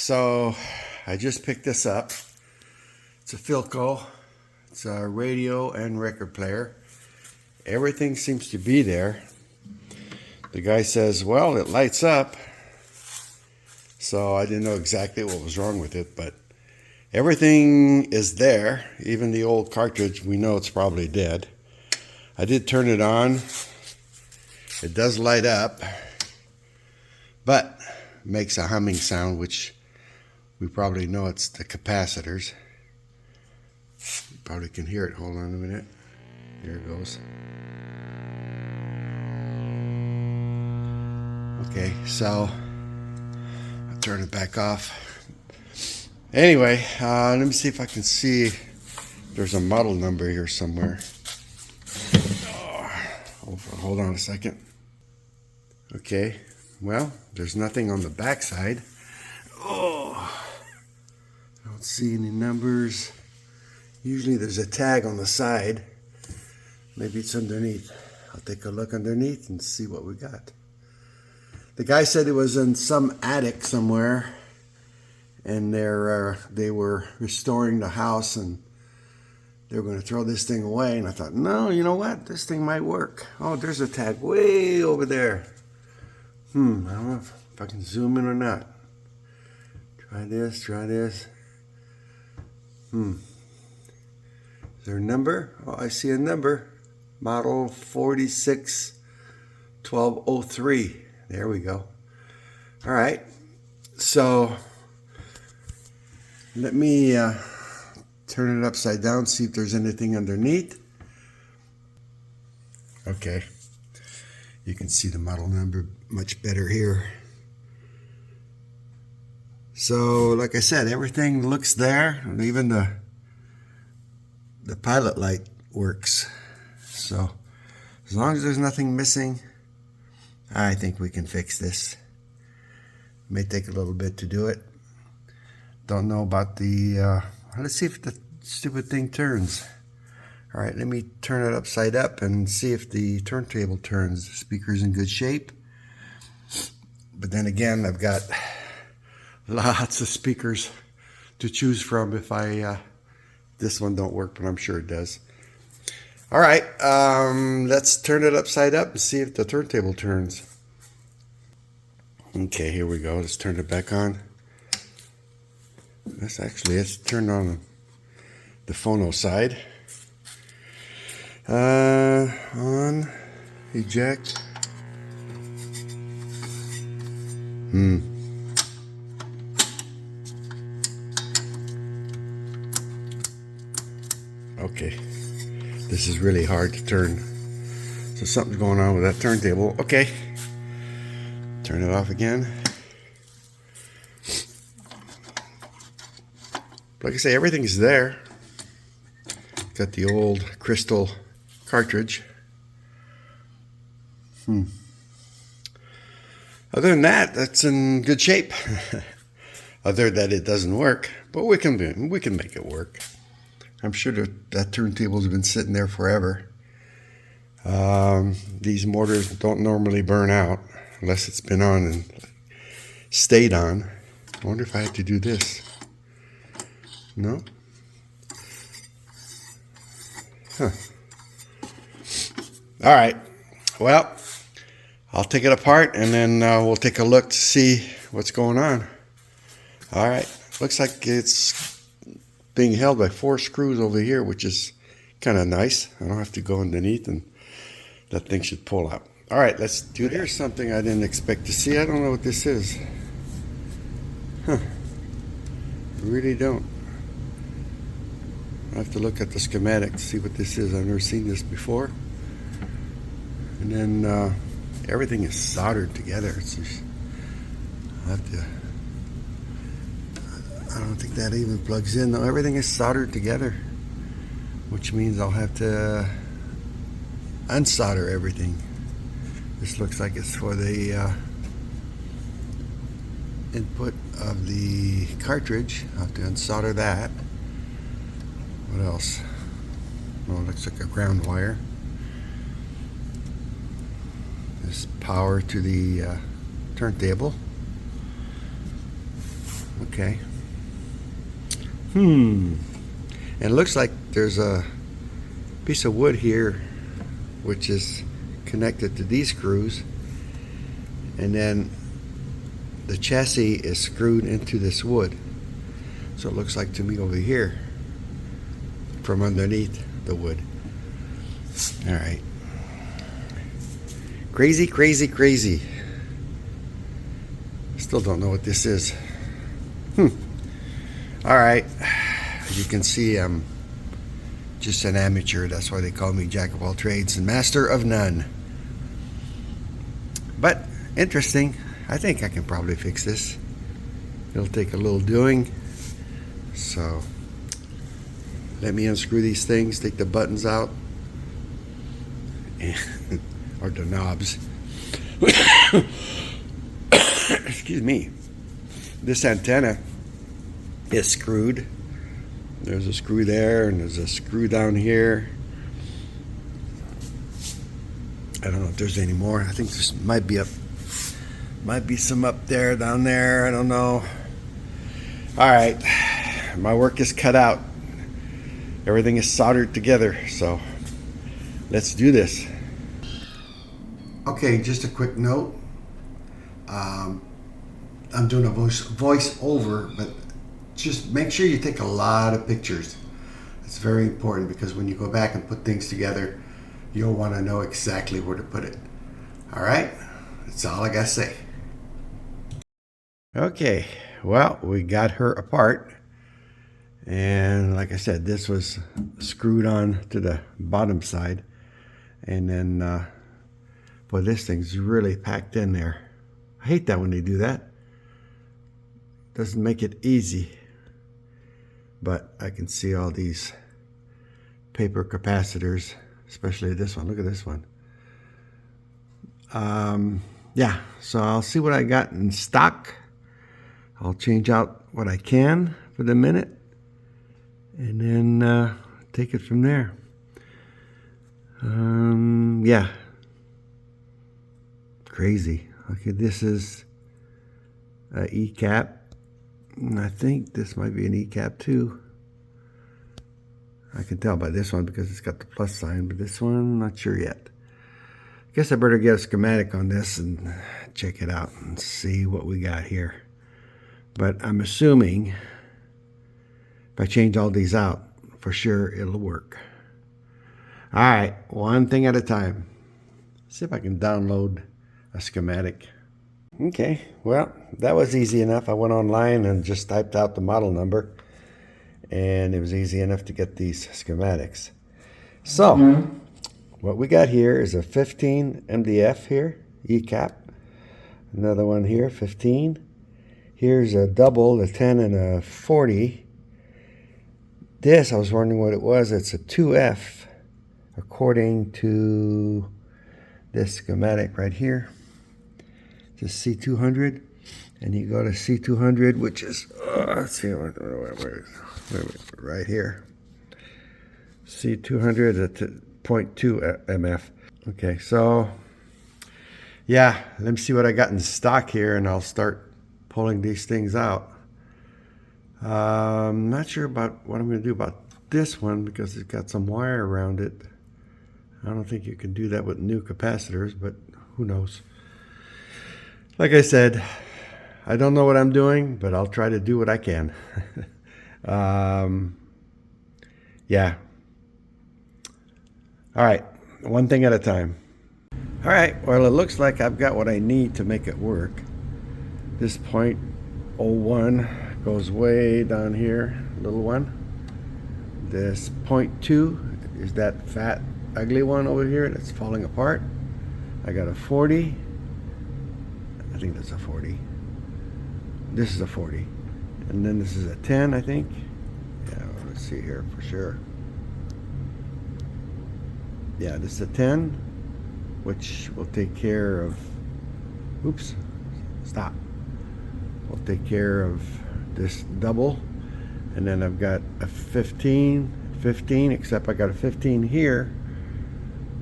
so I just picked this up. It's a Philco. It's a radio and record player. Everything seems to be there. The guy says, well, it lights up. So I didn't know exactly what was wrong with it, but everything is there. Even the old cartridge, we know it's probably dead. I did turn it on. It does light up, but makes a humming sound, which we probably know it's the capacitors. You probably can hear it. Hold on a minute. There it goes. Okay, so I'll turn it back off. Anyway, let me see if I can see. There's a model number here somewhere. Oh, hold on a second. Okay, well, there's nothing on the back side. Oh, I don't see any numbers. Usually there's a tag on the side. Maybe it's underneath. I'll take a look underneath and see what we got. The guy said it was in some attic somewhere, and they were restoring the house, and they were going to throw this thing away. And I thought, no, you know what? This thing might work. Oh, there's a tag way over there. I don't know if I can zoom in or not. Try this, try this. Is there a number? Oh, I see a number. Model 461203. There we go. All right. So let me turn it upside down, see if there's anything underneath. Okay. You can see the model number much better here. So, like I said, everything looks there, and even the pilot light works. So, as long as there's nothing missing, I think we can fix this. It may take a little bit to do it. Don't know about the, let's see if the stupid thing turns. All right, let me turn it upside up and see if the turntable turns. The speaker's in good shape. But then again, I've got lots of speakers to choose from if this one don't work, but I'm sure it does. All right, let's turn it upside up and see if the turntable turns. Okay, here we go. Let's turn it back on. Let's turn on the phono side. On, eject. Okay, this is really hard to turn. So something's going on with that turntable. Okay, turn it off again. Like I say, everything's there. Got the old crystal cartridge. Other than that, that's in good shape. Other than that, it doesn't work, but we can make it work. I'm sure that turntable's been sitting there forever. These motors don't normally burn out unless it's been on and stayed on. I wonder if I have to do this. No? Huh. All right. Well, I'll take it apart and then we'll take a look to see what's going on. All right. Looks like it's being held by 4 screws over here, which is kind of nice. I don't have to go underneath, and that thing should pull out. All right, let's do that. Here's something I didn't expect to see. I don't know what this is. I really don't. I have to look at the schematic to see what this is. I've never seen this before. And then everything is soldered together. It's just, I don't think that even plugs in. No, everything is soldered together, which means I'll have to unsolder everything. This looks like it's for the input of the cartridge. I'll have to unsolder that. What else? Oh, it looks like a ground wire. There's power to the turntable. Okay. And it looks like there's a piece of wood here which is connected to these screws, and then the chassis is screwed into this wood. So it looks like to me over here from underneath the wood. All right. Crazy, crazy, crazy. Still don't know what this is. All right. As you can see, I'm just an amateur. That's why they call me Jack of all trades and master of none. But interesting. I think I can probably fix this. It'll take a little doing. So let me unscrew these things, take the buttons out, or the knobs. Excuse me. This antenna is screwed. There's a screw there, and there's a screw down here. I don't know if there's any more. I think this might be some up there, down there. I don't know. All right, my work is cut out. Everything is soldered together, so let's do this. Okay, just a quick note. I'm doing a voice over, but just make sure you take a lot of pictures. It's very important, because when you go back and put things together, you'll want to know exactly where to put it. All right, that's all I gotta say. Okay, well, we got her apart, and like I said, this was screwed on to the bottom side, and then boy, this thing's really packed in there. I hate that when they do that. Doesn't make it easy. But I can see all these paper capacitors, especially this one. Look at this one. Yeah, so I'll see what I got in stock. I'll change out what I can for the minute, and then take it from there. Yeah. Crazy. Okay, this is a E-cap. I think this might be an E-cap too. I can tell by this one because it's got the plus sign, but this one, not sure yet. I guess I better get a schematic on this and check it out and see what we got here. But I'm assuming if I change all these out, for sure it'll work. All right, one thing at a time. See if I can download a schematic. Okay, well, that was easy enough. I went online and just typed out the model number, and it was easy enough to get these schematics. So, what we got here is a 15 MDF here, E-cap. Another one here, 15. Here's a double, a 10 and a 40. This, I was wondering what it was. It's a 2F, according to this schematic right here. Just C200, and you go to C200, which is, let's see, right here. C200 at 0.2 MF. Okay, so, yeah, let me see what I got in stock here, and I'll start pulling these things out. I'm not sure about what I'm going to do about this one, because it's got some wire around it. I don't think you can do that with new capacitors, but who knows. Like I said, I don't know what I'm doing, but I'll try to do what I can. Yeah. All right, one thing at a time. All right, well, it looks like I've got what I need to make it work. This 0.01 goes way down here, little one. This 0.2 is that fat, ugly one over here that's falling apart. I got a 40. I think that's a 40. This is a 40. And then this is a 10, I think. Yeah, well, let's see here for sure. Yeah, this is a 10, which will take care of, oops, stop. We'll take care of this double. And then I've got a 15, except I got a 15 here,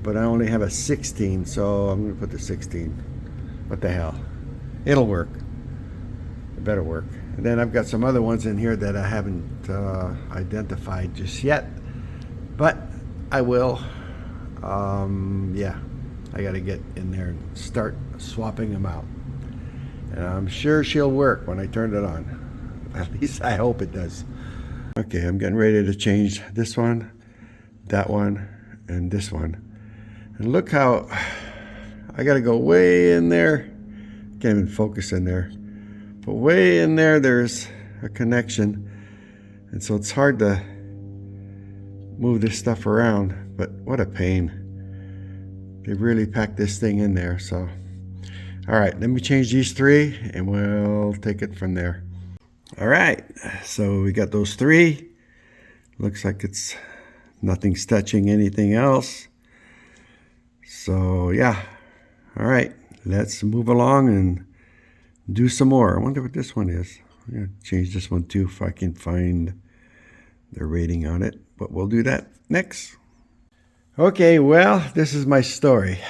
but I only have a 16, so I'm gonna put the 16. What the hell? It'll work. It better work. And then I've got some other ones in here that I haven't identified just yet, but I will. Yeah, I got to get in there and start swapping them out. And I'm sure she'll work when I turn it on. At least I hope it does. Okay, I'm getting ready to change this one, that one, and this one. And look how I got to go way in there. Can't even focus in there. But way in there, there's a connection. And so it's hard to move this stuff around. But what a pain. They really packed this thing in there. So, all right, let me change these three and we'll take it from there. All right, so we got those three. Looks like it's nothing's touching anything else. So yeah, all right, let's move along and do some more. I wonder what this one is. I'm gonna change this one too if I can find the rating on it, but we'll do that next. Okay, well, this is my story.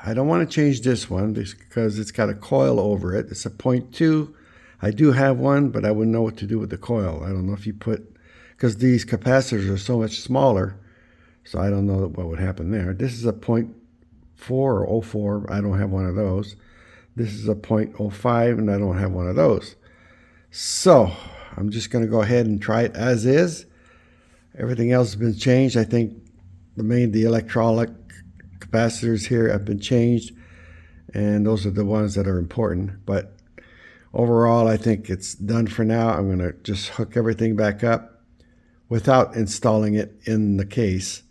I don't want to change this one because it's got a coil over it. It's a 0.2. I do have one, but I wouldn't know what to do with the coil. I don't know if you put, because these capacitors are so much smaller, so I don't know what would happen there. This is a 0.4 or 0.04. I don't have one of those. This is a 0.05, and I don't have one of those. So I'm just going to go ahead and try it as is. Everything else has been changed. I think the electrolytic capacitors here have been changed, and those are the ones that are important. But overall, I think it's done for now. I'm going to just hook everything back up without installing it in the case,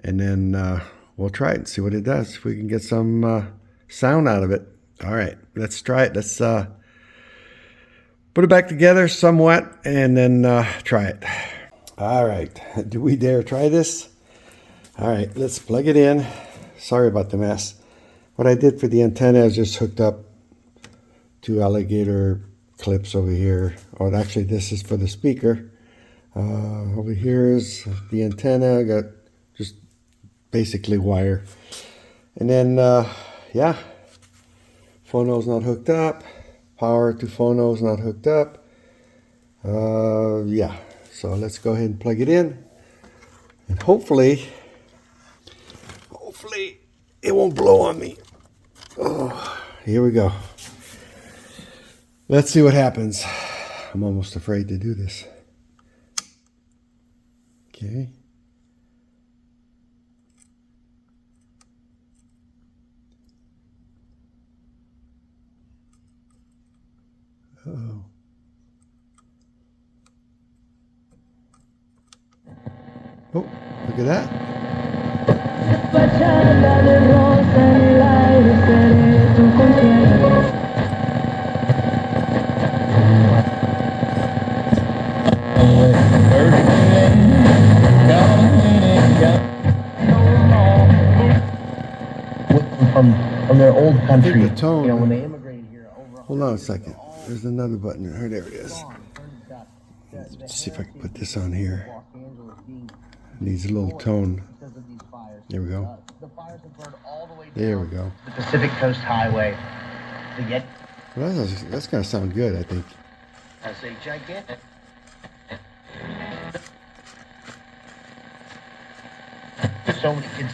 and then we'll try it and see what it does, if we can get some sound out of it. All right, let's try it. Let's put it back together somewhat and then try it. All right, do we dare try this? All right, let's plug it in. Sorry about the mess. What I did for the antenna is just hooked up two alligator clips over here. Or actually, this is for the speaker. Over here is the antenna. I got just basically wire. And then, yeah. Phono's not hooked up. Power to phono's not hooked up. Yeah, so let's go ahead and plug it in. And hopefully it won't blow on me. Oh, here we go. Let's see what happens. I'm almost afraid to do this. Okay. Uh-oh. Oh, look at that. From their old country, the tone, you know, when they immigrated here over. Hold on a second. There's another button. Oh, there it is. Let's see if I can put this on here. Needs a little tone. There we go. There we go. The Pacific Coast Highway. Well, that's going to sound good, I think. That's a gigantic. So many kids.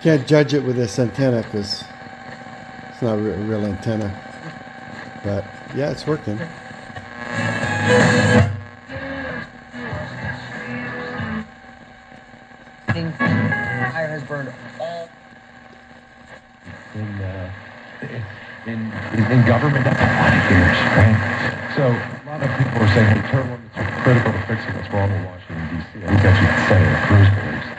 Can't judge it with this antenna because it's not a real antenna. But yeah, it's working. Fire has burned all in government. Right? So a lot of people are saying, hey, term limits are critical to fixing what's wrong in Washington, D.C. I think that's what Senator Cruz believes.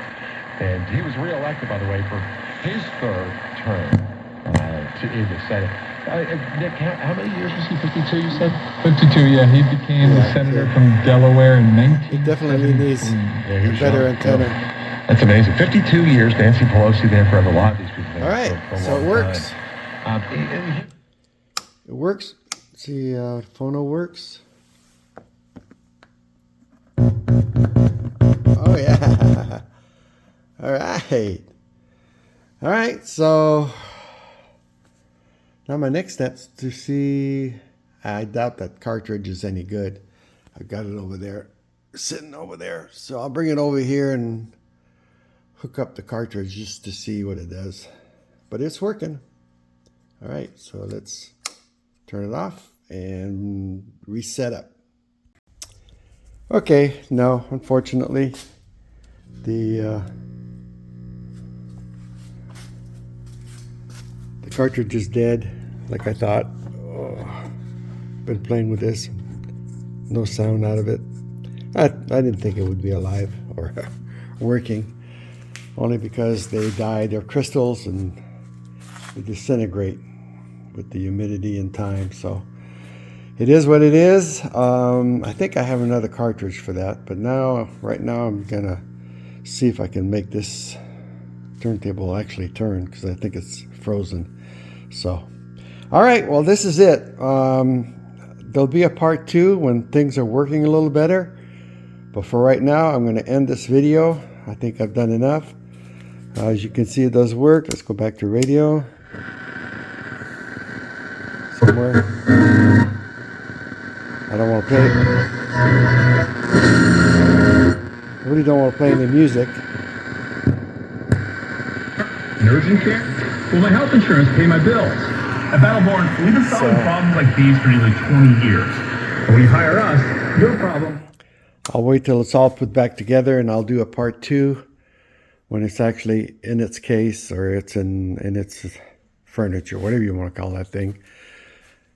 And he was reelected, by the way, for his third term in the Senate. Nick, how many years was he? 52, you said? 52, yeah. He became the senator from Delaware in 19. He definitely needs a better antenna. That's amazing. 52 years, Nancy Pelosi there for a lot of these people. All right, so it works. It works. Let's see, phono works. Oh, yeah. All right. All right, so now my next step's to see. I doubt that cartridge is any good. I've got it over there, sitting over there. So I'll bring it over here and hook up the cartridge just to see what it does. But it's working. All right, so let's turn it off and reset up. Okay, no, unfortunately, the cartridge is dead, like I thought. Oh, been playing with this, no sound out of it. I didn't think it would be alive or working, only because they die. They're crystals and they disintegrate with the humidity and time. So it is what it is. I think I have another cartridge for that, but right now I'm gonna see if I can make this turntable actually turn, because I think it's frozen. So, all right, well, this is it. There'll be a part 2 when things are working a little better. But for right now, I'm going to end this video. I think I've done enough. As you can see, it does work. Let's go back to radio. Somewhere. I don't want to play it. I really don't want to play any music. In urgent care? Well, my health insurance pay my bills. At Battleborn, we've been solving problems like these for nearly 20 years. And when you hire us, your problem. I'll wait till it's all put back together, and I'll do a part 2 when it's actually in its case, or it's in its furniture, whatever you want to call that thing.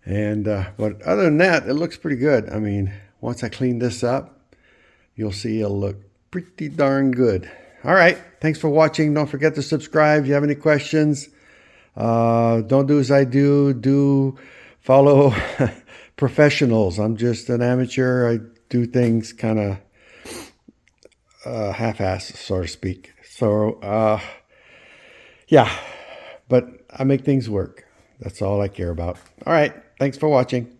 And but other than that, it looks pretty good. I mean, once I clean this up, you'll see it'll look pretty darn good. All right, thanks for watching. Don't forget to subscribe. If you have any questions, don't do as I do. Do follow professionals. I'm just an amateur. I do things kind of half-assed, so to speak. So, yeah, but I make things work. That's all I care about. All right, thanks for watching.